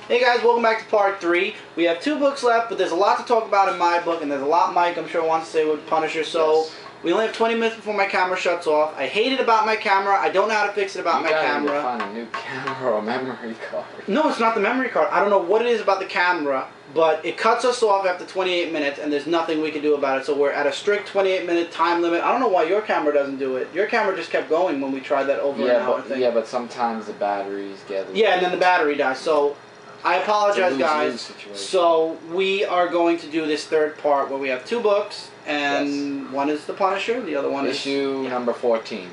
Hey guys, welcome back to part 3. We have 2 books left, but there's a lot to talk about in my book, and there's a lot Mike, I'm sure, wants to say with Punisher, so yes. We only have 20 minutes before my camera shuts off. I hate it about my camera. I don't know how to fix it about my camera. You gotta find a new camera or memory card. No, it's not the memory card. I don't know what it is about the camera, but it cuts us off after 28 minutes, and there's nothing we can do about it, so we're at a strict 28-minute time limit. I don't know why your camera doesn't do it. Your camera just kept going when we tried that over an hour thing. Yeah, but sometimes the batteries get... Yeah, and then the battery dies, so... I apologize, guys. So we are going to do this third part where we have 2 books, and one is The Punisher, the other one is issue number 14.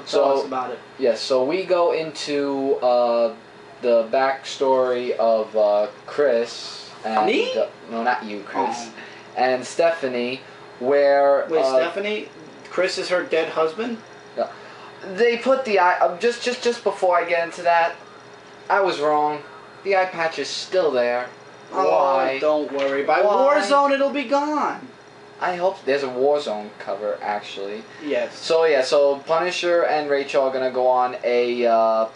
Tell us about it. Yes, so we go into the backstory of Chris and me? No, not you, Chris, and Stephanie, where wait, Stephanie, Chris is her dead husband. They put the eye. Just before I get into that, I was wrong. The eye patch is still there. Why? Don't worry. By Warzone, it'll be gone. I hope there's a Warzone cover, actually. Yes. So, yeah, so Punisher and Rachel are going to go on a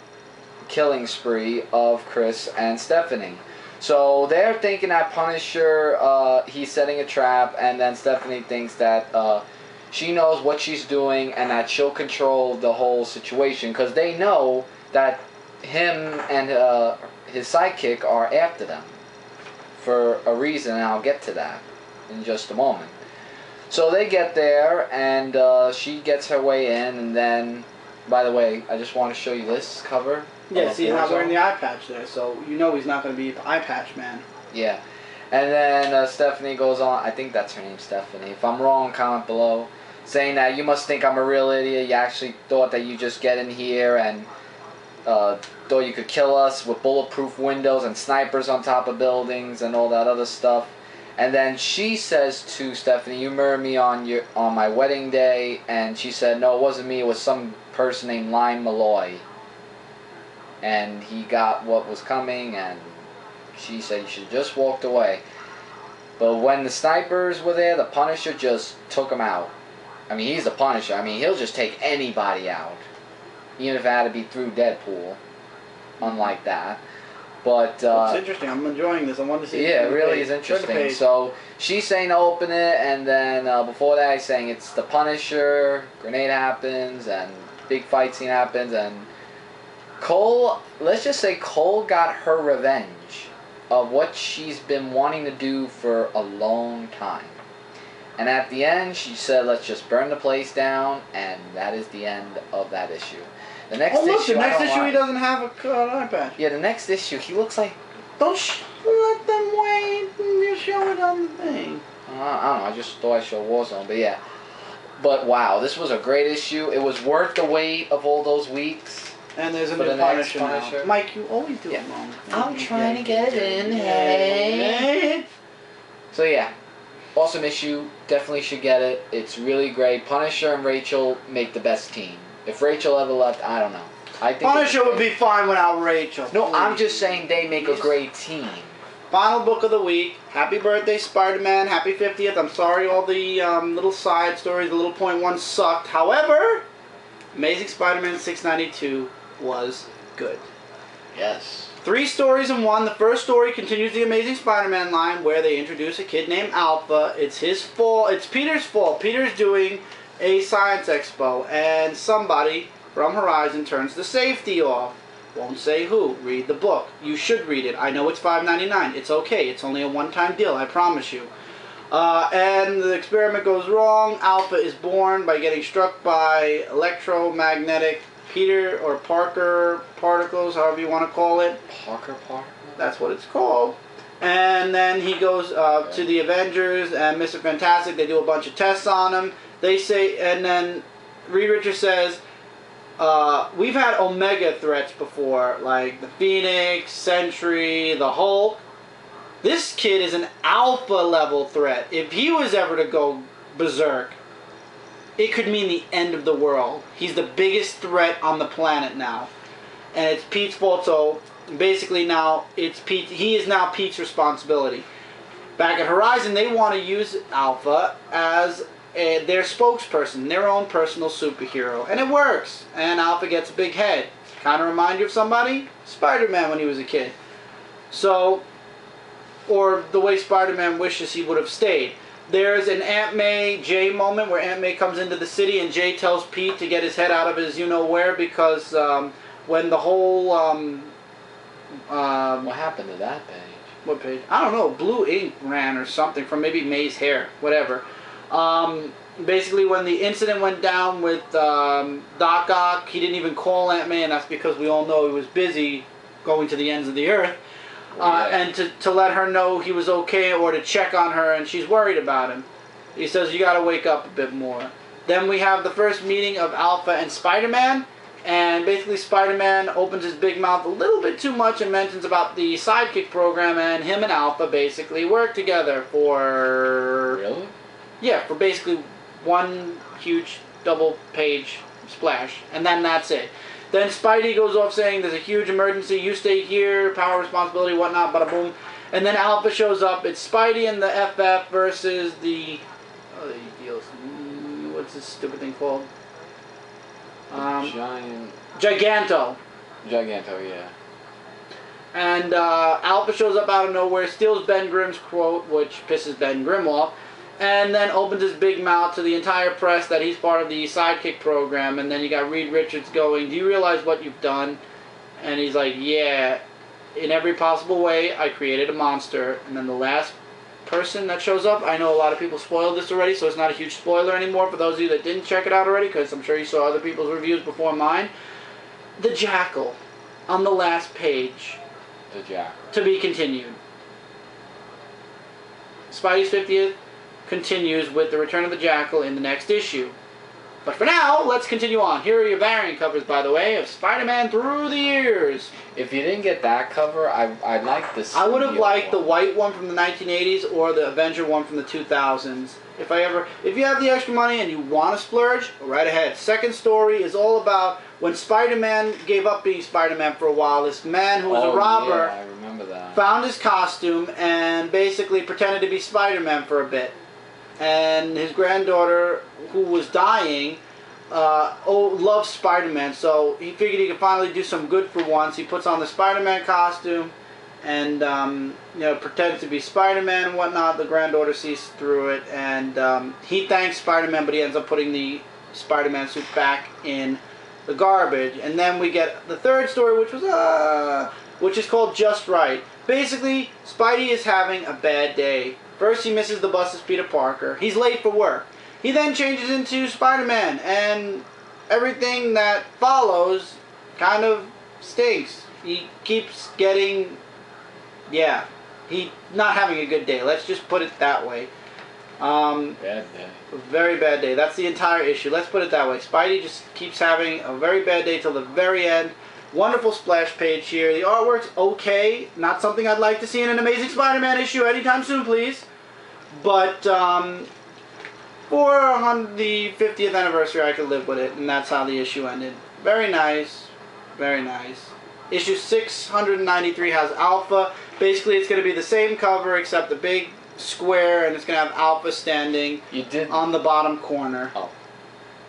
killing spree of Chris and Stephanie. So, they're thinking that Punisher, he's setting a trap, and then Stephanie thinks that she knows what she's doing and that she'll control the whole situation, because they know that him and his sidekick are after them for a reason, and I'll get to that in just a moment. So they get there, and she gets her way in, and then, by the way, I just want to show you this cover. Yes, he's not wearing the eye patch there, so you know he's not going to be the eye patch man. Yeah. And then Stephanie goes on, I think that's her name, Stephanie. If I'm wrong, comment below, saying that you must think I'm a real idiot. You actually thought that you just get in here and thought you could kill us with bulletproof windows and snipers on top of buildings and all that other stuff. And then she says to Stephanie, "You murdered me on my wedding day." And she said, "No, it wasn't me. It was some person named Lime Malloy. And he got what was coming." And she said, "You should have just walked away." But when the snipers were there, the Punisher just took them out. I mean, he's the Punisher. I mean, he'll just take anybody out, even if it had to be through Deadpool. Unlike that. But it's interesting. I'm enjoying this. I want to see. Yeah, it really is interesting. So she's saying to open it, and then before that, he's saying it's the Punisher. Grenade happens, and big fight scene happens, and Cole. Let's just say Cole got her revenge of what she's been wanting to do for a long time. And at the end, she said, "Let's just burn the place down," and that is the end of that issue. The next issue, the next issue he doesn't have an eye patch. Yeah, the next issue, he looks like... Don't let them wait and you show it on the thing. I don't know, I just thought I showed Warzone, but yeah. But wow, this was a great issue. It was worth the wait of all those weeks. And there's a new Punisher now. Mike, you always do it wrong. I'm trying to get in, hey. So yeah, awesome issue. Definitely should get it. It's really great. Punisher and Rachel make the best team. If Rachel ever left, I don't know. I think Punisher would be fine without Rachel. No, I'm just saying they make a great team. Final book of the week. Happy birthday, Spider-Man. Happy 50th. I'm sorry all the little side stories, the little point one sucked. However, Amazing Spider-Man 692 was good. Yes. 3 stories in one. The first story continues the Amazing Spider-Man line where they introduce a kid named Alpha. It's his fault. It's Peter's fault. Peter's doing a science expo, and somebody from Horizon turns the safety off. Won't say who. Read the book. You should read it. I know it's $5.99. It's okay. It's only a one-time deal. I promise you. And the experiment goes wrong. Alpha is born by getting struck by electromagnetic Peter or Parker particles, however you want to call it. Parker? That's what it's called. And then he goes to the Avengers and Mr. Fantastic. They do a bunch of tests on him. They say, and then Reed Richards says, we've had Omega threats before, like the Phoenix, Sentry, the Hulk. This kid is an Alpha level threat. If he was ever to go berserk, it could mean the end of the world. He's the biggest threat on the planet now. And it's Pete's fault, so basically now it's Pete. He is now Pete's responsibility. Back at Horizon, they want to use Alpha as their spokesperson, their own personal superhero. And it works. And Alpha gets a big head. Kind of remind you of somebody? Spider-Man when he was a kid. So, or the way Spider-Man wishes he would have stayed. There's an Aunt May Jay moment where Aunt May comes into the city and Jay tells Pete to get his head out of his you-know-where because when the whole... what happened to that page? What page? I don't know. Blue ink ran or something from maybe May's hair. Whatever. Basically, when the incident went down with Doc Ock, he didn't even call Aunt May, and that's because we all know he was busy going to the ends of the earth. And to let her know he was okay or to check on her, and she's worried about him. He says, you gotta wake up a bit more. Then we have the first meeting of Alpha and Spider-Man, and basically Spider-Man opens his big mouth a little bit too much and mentions about the sidekick program, and him and Alpha basically work together for... Really? Yeah, for basically one huge double-page splash, and then that's it. Then Spidey goes off saying there's a huge emergency, you stay here, power, responsibility, whatnot, bada boom. And then Alpha shows up. It's Spidey and the FF versus the... what's this stupid thing called? Giganto. Giganto, yeah. And Alpha shows up out of nowhere, steals Ben Grimm's quote, which pisses Ben Grimm off, and then opens his big mouth to the entire press that he's part of the sidekick program. And then you got Reed Richards going, do you realize what you've done? And he's like, yeah, in every possible way, I created a monster. And then the last person that shows up, I know a lot of people spoiled this already, so it's not a huge spoiler anymore for those of you that didn't check it out already, because I'm sure you saw other people's reviews before mine. The Jackal on the last page. The Jackal. To be continued. Spidey's 50th continues with the Return of the Jackal in the next issue. But for now, let's continue on. Here are your variant covers, by the way, of Spider-Man Through the Years. If you didn't get that cover, I'd like this. I would have liked the white one from the 1980s or the Avenger one from the 2000s. If you have the extra money and you want to splurge, go right ahead. Second story is all about when Spider-Man gave up being Spider-Man for a while. This man who was a robber, yeah, I remember that, found his costume and basically pretended to be Spider-Man for a bit. And his granddaughter, who was dying, loves Spider-Man, so he figured he could finally do some good for once. He puts on the Spider-Man costume and pretends to be Spider-Man and whatnot. The granddaughter sees through it, and he thanks Spider-Man, but he ends up putting the Spider-Man suit back in the garbage. And then we get the third story, which is called Just Right. Basically, Spidey is having a bad day. First, he misses the bus as Peter Parker. He's late for work. He then changes into Spider-Man, and everything that follows kind of stinks. He keeps getting... Yeah, he's not having a good day. Let's just put it that way. Bad day. Very bad day. That's the entire issue. Let's put it that way. Spidey just keeps having a very bad day till the very end. Wonderful splash page here. The artwork's okay. Not something I'd like to see in an Amazing Spider-Man issue anytime soon, please. But for the 50th anniversary, I could live with it, and that's how the issue ended. Very nice. Very nice. Issue 693 has Alpha. Basically, it's going to be the same cover except the big square, and it's going to have Alpha standing on the bottom corner. Oh.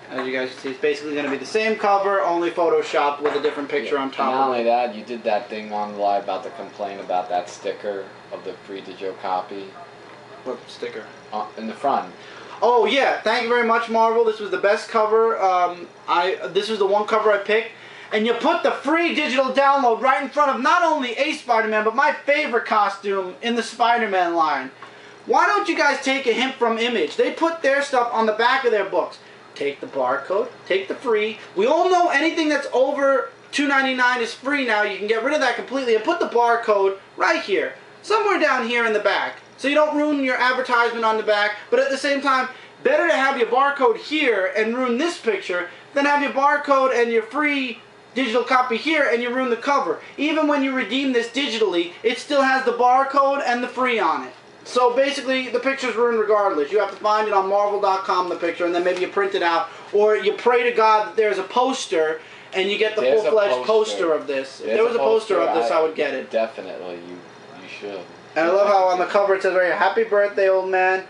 As you guys can see, it's basically going to be the same cover, only photoshopped with a different picture on top. Not only that, you did that thing on live about the complaint about that sticker of the free digital copy. What sticker? In the front. Oh yeah, thank you very much, Marvel. This was the best cover. This was the one cover I picked. And you put the free digital download right in front of not only a Spider-Man, but my favorite costume in the Spider-Man line. Why don't you guys take a hint from Image? They put their stuff on the back of their books. Take the barcode, take the free. We all know anything that's over $2.99 is free now. You can get rid of that completely and put the barcode right here. Somewhere down here in the back. So you don't ruin your advertisement on the back, but at the same time, better to have your barcode here and ruin this picture than have your barcode and your free digital copy here and you ruin the cover. Even when you redeem this digitally, it still has the barcode and the free on it. So basically, the picture's ruined regardless. You have to find it on Marvel.com, the picture, and then maybe you print it out. Or you pray to God that there's a poster, and you get the full-fledged poster of this. If there was a poster of this, I would get it. Definitely, you should. And I love how on the cover it says right here, Happy Birthday, old man.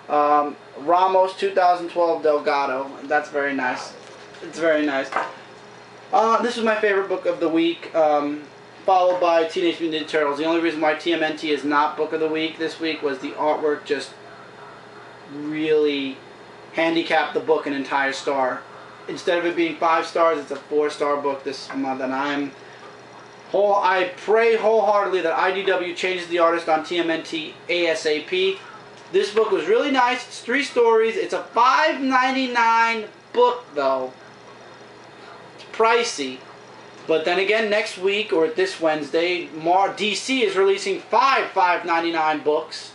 Ramos 2012 Delgado. That's very nice. It's very nice. This was my favorite book of the week. followed by Teenage Mutant Ninja Turtles. The only reason why TMNT is not Book of the Week this week was the artwork just really handicapped the book an entire star. Instead of it being 5 stars, it's a 4-star book this month, and I pray wholeheartedly that IDW changes the artist on TMNT ASAP. This book was really nice. It's 3 stories. It's a $5.99 book, though. It's pricey. But then again, next week, or this Wednesday, DC is releasing 5 $5.99 books.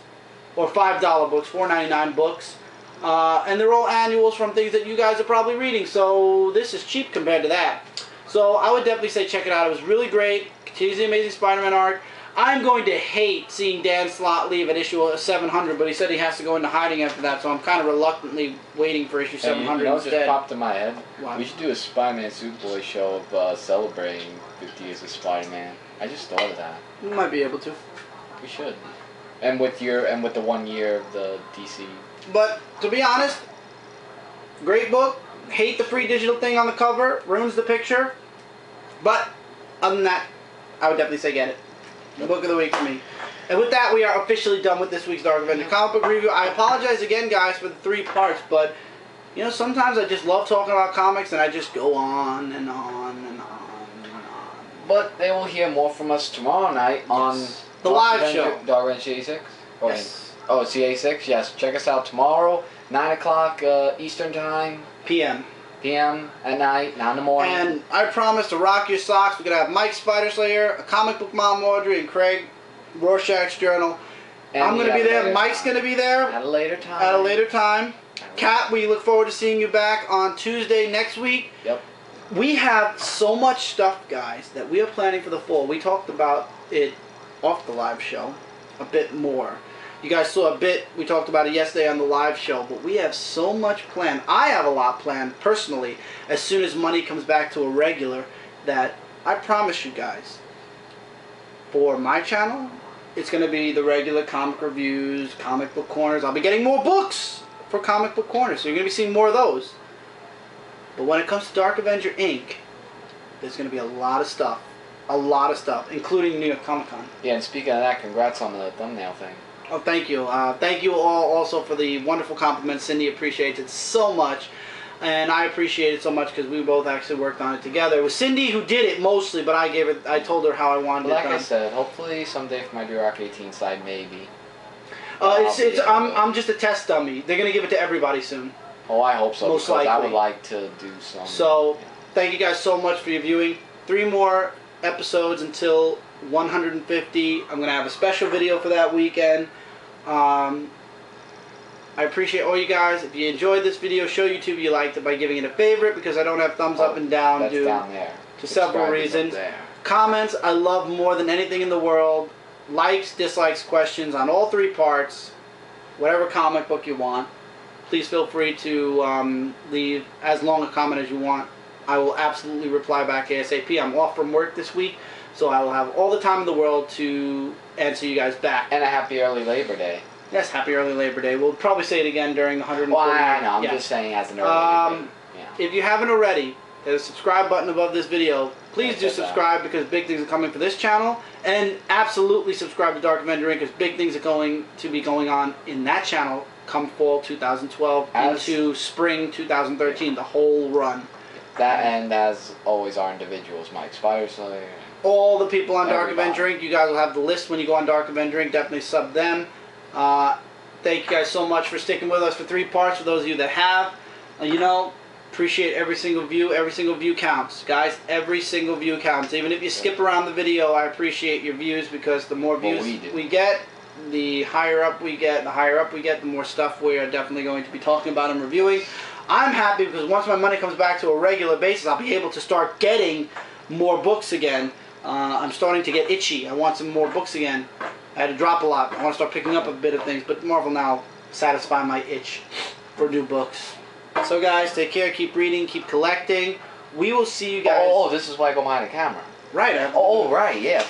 Or $5 books, $4.99 books. And they're all annuals from things that you guys are probably reading. So this is cheap compared to that. So I would definitely say check it out. It was really great. Continues the Amazing Spider-Man arc. I'm going to hate seeing Dan Slott leave at issue 700, but he said he has to go into hiding after that, so I'm kind of reluctantly waiting for issue 700 instead. Just popped in my head? What? We should do a Spider-Man Superboy show of celebrating 50 years of Spider-Man. I just thought of that. We might be able to. We should. And with the 1 year of the DC. But to be honest, great book. Hate the free digital thing on the cover. Ruins the picture. But other than that, I would definitely say get it. The book of the week for me. And with that, we are officially done with this week's Dark Avenger comic book review. I apologize again, guys, for the 3 parts, but you know, sometimes I just love talking about comics, and I just go on and on and on and on. But they will hear more from us tomorrow night on the live show. Dark Avenger 86. Yes. Oh, it's the 86. Yes. Check us out tomorrow, 9 o'clock Eastern time. PM at night, not in the morning. And I promise to rock your socks. We're going to have Mike Spider-Slayer, a comic book mom Audrey, and Craig, Rorschach's Journal. And I'm going to be there. Mike's going to be there. At a later time. Kat, we look forward to seeing you back on Tuesday next week. Yep. We have so much stuff, guys, that we are planning for the fall. We talked about it off the live show a bit more. You guys saw a bit, we talked about it yesterday on the live show, but we have so much planned. I have a lot planned, personally, as soon as money comes back to a regular, that I promise you guys, for my channel, it's going to be the regular comic reviews, comic book corners. I'll be getting more books for comic book corners, so you're going to be seeing more of those. But when it comes to Dark Avenger Inc., there's going to be a lot of stuff. A lot of stuff, including New York Comic Con. Yeah, and speaking of that, congrats on the thumbnail thing. Oh, thank you. Thank you all also for the wonderful compliments. Cindy appreciates it so much. And I appreciate it so much because we both actually worked on it together. It was Cindy who did it mostly, but I told her how I wanted it done. Like I said, hopefully someday for my Rock 18 side, maybe. I'm just a test dummy. They're going to give it to everybody soon. Oh, I hope so. Most because likely. I would like to do some. So, thank you guys so much for your viewing. 3 more episodes until 150. I'm going to have a special video for that weekend. I appreciate all you guys. If you enjoyed this video, show YouTube you liked it by giving it a favorite, because I don't have thumbs up and down that's due down there. to several reasons. Comments I love more than anything in the world. Likes, dislikes, questions on all 3 parts. Whatever comic book you want. Please feel free to leave as long a comment as you want. I will absolutely reply back ASAP. I'm off from work this week, so I will have all the time in the world to answer you guys back. And a happy early Labor Day. Yes, happy early Labor Day. We'll probably say it again during the 140. Well, I know. I'm just saying as an early Labor Day. Yeah. If you haven't already, there's a subscribe button above this video. Please do subscribe because big things are coming for this channel. And absolutely subscribe to Dark Avenger Inc. because big things are going to be going on in that channel come fall 2012 into spring 2013, the whole run. That, and as always, our individuals, Mike Spider-Slayer. All the people on Dark Avenger Inc. You guys will have the list when you go on Dark Avenger Inc. Definitely sub them. Thank you guys so much for sticking with us for 3 parts. For those of you that have, appreciate every single view. Every single view counts, guys. Every single view counts. Even if you skip around the video, I appreciate your views, because the more views we get, the higher up we get. The higher up we get, the more stuff we are definitely going to be talking about and reviewing. I'm happy because once my money comes back to a regular basis, I'll be able to start getting more books again. I'm starting to get itchy. I want some more books again. I had to drop a lot. I want to start picking up a bit of things, but Marvel now satisfy my itch for new books. So guys, take care, keep reading, keep collecting. We will see you guys. Oh, this is why I go behind the camera. Right. Right, yeah.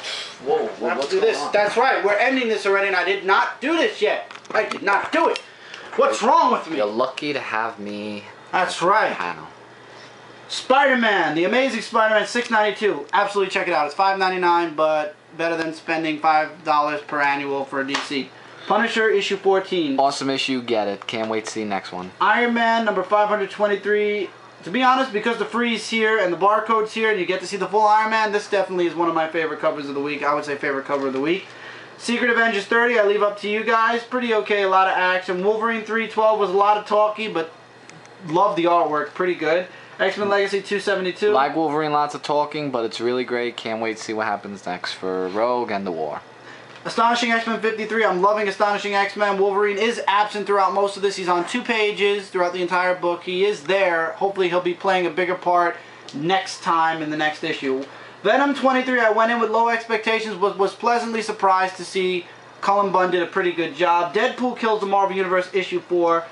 Whoa, I have to do this. That's right. We're ending this already, and I did not do this yet. I did not do it. What's wrong with me? You're lucky to have me. That's right. Panel. Spider-Man, The Amazing Spider-Man, $6.92. Absolutely check it out. It's $5.99, but better than spending $5 per annual for DC. Punisher, issue 14. Awesome issue, get it. Can't wait to see next one. Iron Man, number 523. To be honest, because the free's here and the barcode's here and you get to see the full Iron Man, this definitely is one of my favorite covers of the week. I would say favorite cover of the week. Secret Avengers 30, I leave up to you guys. Pretty okay, a lot of action. Wolverine 312 was a lot of talky, but love the artwork, pretty good. X-Men Legacy 272. Like Wolverine, lots of talking, but it's really great. Can't wait to see what happens next for Rogue and the War. Astonishing X-Men 53. I'm loving Astonishing X-Men. Wolverine is absent throughout most of this. He's on 2 pages throughout the entire book. He is there. Hopefully he'll be playing a bigger part next time in the next issue. Venom 23. I went in with low expectations. Was pleasantly surprised to see Cullen Bunn did a pretty good job. Deadpool Kills the Marvel Universe issue 4.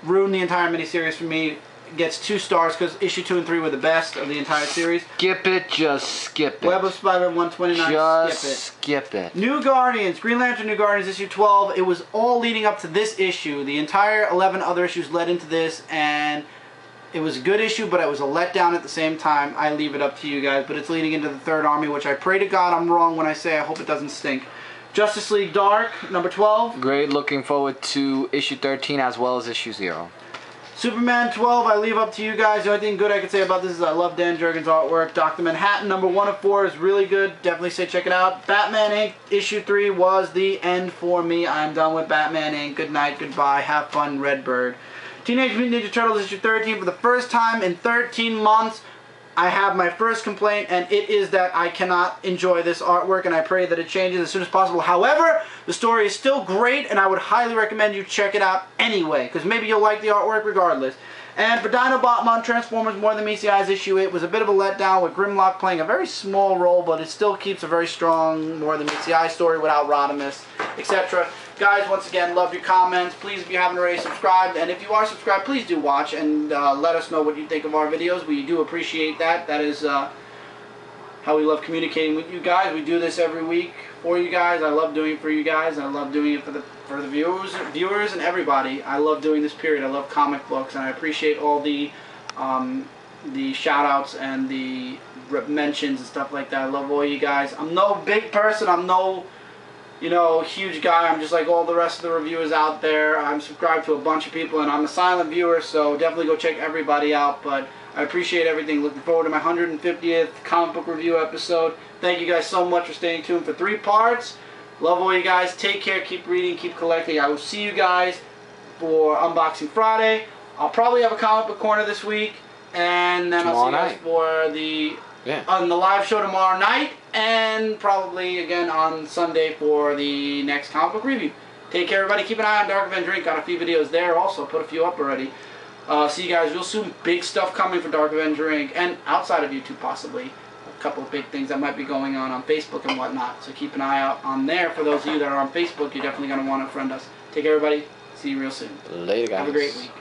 Ruined the entire miniseries for me. Gets 2 stars because issue 2 and 3 were the best of the entire series. Skip it, just skip it. Web of Spider-Man 129, just skip it. New Guardians, Green Lantern New Guardians issue 12. It was all leading up to this issue. The entire 11 other issues led into this, and it was a good issue, but it was a letdown at the same time. I leave it up to you guys, but it's leading into the Third Army, which I pray to God I'm wrong when I say I hope it doesn't stink. Justice League Dark, number 12. Great, looking forward to issue 13 as well as issue 0. Superman 12, I leave up to you guys. The only thing good I can say about this is I love Dan Jurgens' artwork. Dr. Manhattan, number 1 of 4 is really good. Definitely say check it out. Batman Inc. issue 3 was the end for me. I'm done with Batman Inc. Good night, goodbye, have fun, Redbird. Teenage Mutant Ninja Turtles issue 13. For the first time in 13 months, I have my first complaint, and it is that I cannot enjoy this artwork, and I pray that it changes as soon as possible. However, the story is still great, and I would highly recommend you check it out anyway, because maybe you'll like the artwork regardless. And for Dinobotman Transformers More Than Meets the Eyes issue 8 was a bit of a letdown with Grimlock playing a very small role, but it still keeps a very strong More Than Meets the Eye story without Rodimus, etc. Guys, once again, love your comments. Please, if you haven't already subscribed, and if you are subscribed, please do watch and let us know what you think of our videos. We do appreciate that. That is how we love communicating with you guys. We do this every week for you guys. I love doing it for you guys. I love doing it for the viewers and everybody. I love doing this period. I love comic books, and I appreciate all the shout outs and the mentions and stuff like that. I love all you guys. I'm no big person. I'm no, you know, huge guy. I'm just like all the rest of the reviewers out there. I'm subscribed to a bunch of people, and I'm a silent viewer, so definitely go check everybody out. But I appreciate everything. Looking forward to my 150th comic book review episode. Thank you guys so much for staying tuned for 3 parts. Love all you guys. Take care. Keep reading. Keep collecting. I will see you guys for Unboxing Friday. I'll probably have a comic book corner this week, and then I'll see you guys for the on the live show tomorrow night, and probably again on Sunday for the next comic book review. Take care, everybody. Keep an eye on Dark Avenger Inc. Got a few videos there also. Put a few up already. See you guys real soon. Big stuff coming for Dark Avenger Inc. and outside of YouTube possibly. A couple of big things that might be going on Facebook and whatnot. So keep an eye out on there. For those of you that are on Facebook, you're definitely going to want to friend us. Take care, everybody. See you real soon. Later, guys. Have a great week.